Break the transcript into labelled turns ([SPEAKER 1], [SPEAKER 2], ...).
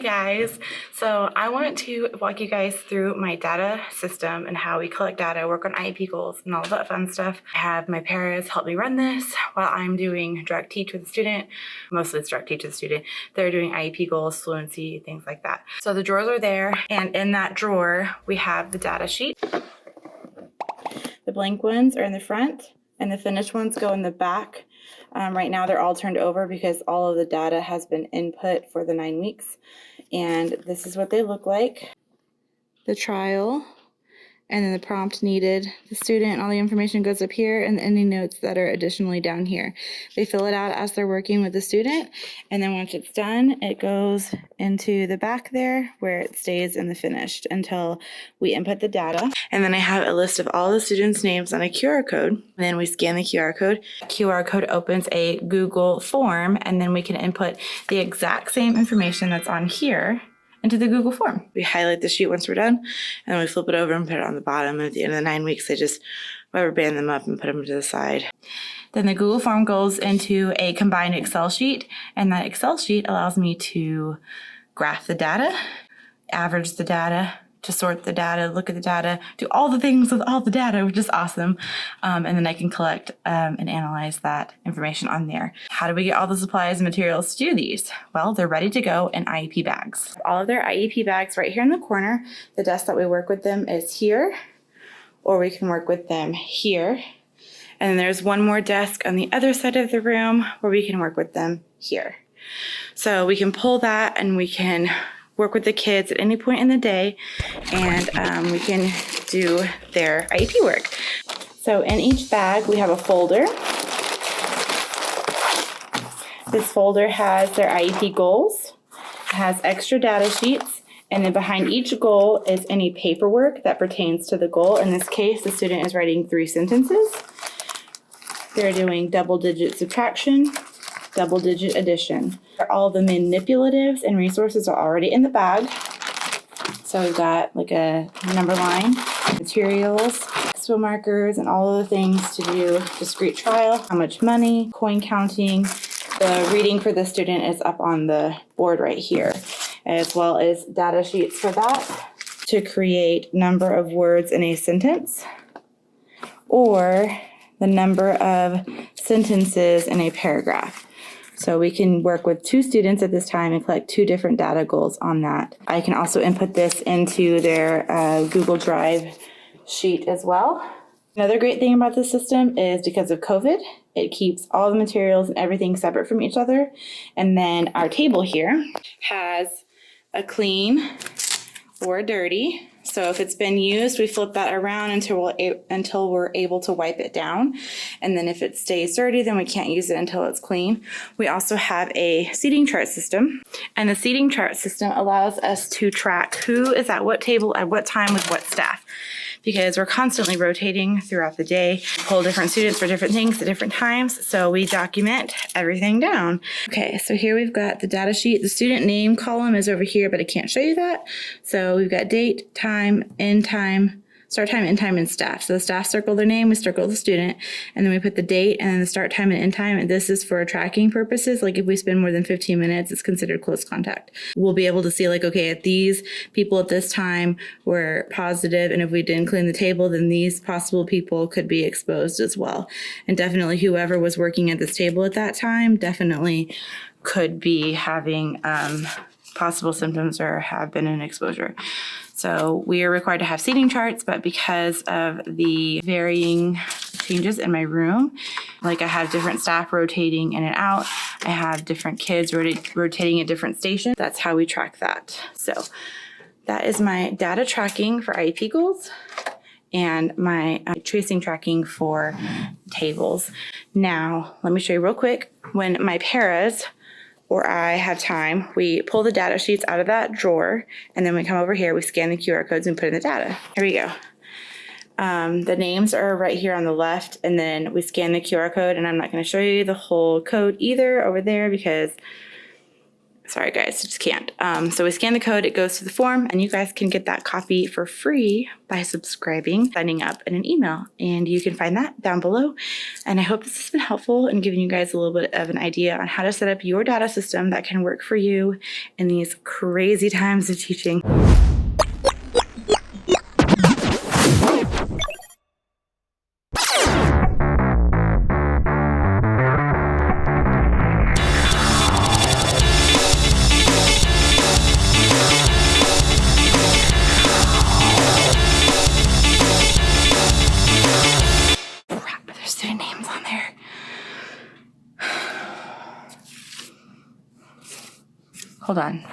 [SPEAKER 1] guys. So I want to walk you guys through my data system and how we collect data, work on IEP goals, and all that fun stuff. I have my paras help me run this while I'm doing direct teach with the student. Mostly it's direct teach with the student. They're doing IEP goals, fluency, things like that. So the drawers are there, and in that drawer we have the data sheet. The blank ones are in the front, and the finished ones go in the back. Right now they're all turned over because all of the data has been input for the 9 weeks. And this is what they look like. The trial, and then the prompt needed, the student, all the information goes up here, and the ending notes that are additionally down here. They fill it out as they're working with the student, and then once it's done, it goes into the back there where it stays in the finished until we input the data. And then I have a list of all the students' names on a QR code. And then we scan the QR code. QR code opens a Google form, and then we can input the exact same information that's on here into the Google form. We highlight the sheet once we're done, and then we flip it over and put it on the bottom. And at the end of the 9 weeks, they just rubber band them up and put them to the side. Then the Google form goes into a combined Excel sheet, and that Excel sheet allows me to graph the data, average the data, to sort the data, look at the data, do all the things with all the data, which is awesome. And then I can collect and analyze that information on there. How do we get all the supplies and materials to do these? Well, they're ready to go in IEP bags. All of their IEP bags right here in the corner. The desk that we work with them is here, or we can work with them here. And then there's one more desk on the other side of the room where we can work with them here. So we can pull that and we can work with the kids at any point in the day, and we can do their IEP work. So in each bag, we have a folder. This folder has their IEP goals, it has extra data sheets, and then behind each goal is any paperwork that pertains to the goal. In this case, the student is writing 3 sentences. They're doing double-digit subtraction, double-digit addition. All the manipulatives and resources are already in the bag. So we've got like a number line, materials, expo markers, and all of the things to do discrete trial, how much money, coin counting. The reading for the student is up on the board right here, as well as data sheets for that, to create number of words in a sentence, or the number of sentences in a paragraph. So we can work with 2 students at this time and collect 2 different data goals on that. I can also input this into their Google Drive sheet as well. Another great thing about this system is because of COVID, it keeps all the materials and everything separate from each other. And then our table here has a clean or dirty. So if it's been used, we flip that around until we're able to wipe it down. And then if it stays dirty, then we can't use it until it's clean. We also have a seating chart system. And the seating chart system allows us to track who is at what table at what time with what staff, because we're constantly rotating throughout the day, pull different students for different things at different times. So we document everything down. Okay, so here we've got the data sheet. The student name column is over here, but I can't show you that. So we've got date, time, end time, start time, end time, and staff. So the staff circle their name, we circle the student, and then we put the date and then the start time and end time. And this is for tracking purposes. Like if we spend more than 15 minutes, it's considered close contact. We'll be able to see like, okay, if these people at this time were positive, and if we didn't clean the table, then these possible people could be exposed as well. And definitely whoever was working at this table at that time definitely could be having possible symptoms or have been in exposure. So we are required to have seating charts, but because of the varying changes in my room, like I have different staff rotating in and out, I have different kids rotating at different stations. That's how we track that. So that is my data tracking for IEP goals and my tracing tracking for tables. Now, let me show you real quick. When my paras or I have time, we pull the data sheets out of that drawer, and then we come over here, we scan the QR codes and put in the data. Here we go. The names are right here on the left, and then we scan the QR code, and I'm not going to show you the whole code either over there because Sorry guys, just can't. So we scan the code, it goes to the form, and you guys can get that copy for free by subscribing, signing up in an email. And you can find that down below. And I hope this has been helpful in giving you guys a little bit of an idea on how to set up your data system that can work for you in these crazy times of teaching. There's student names on there. Hold on.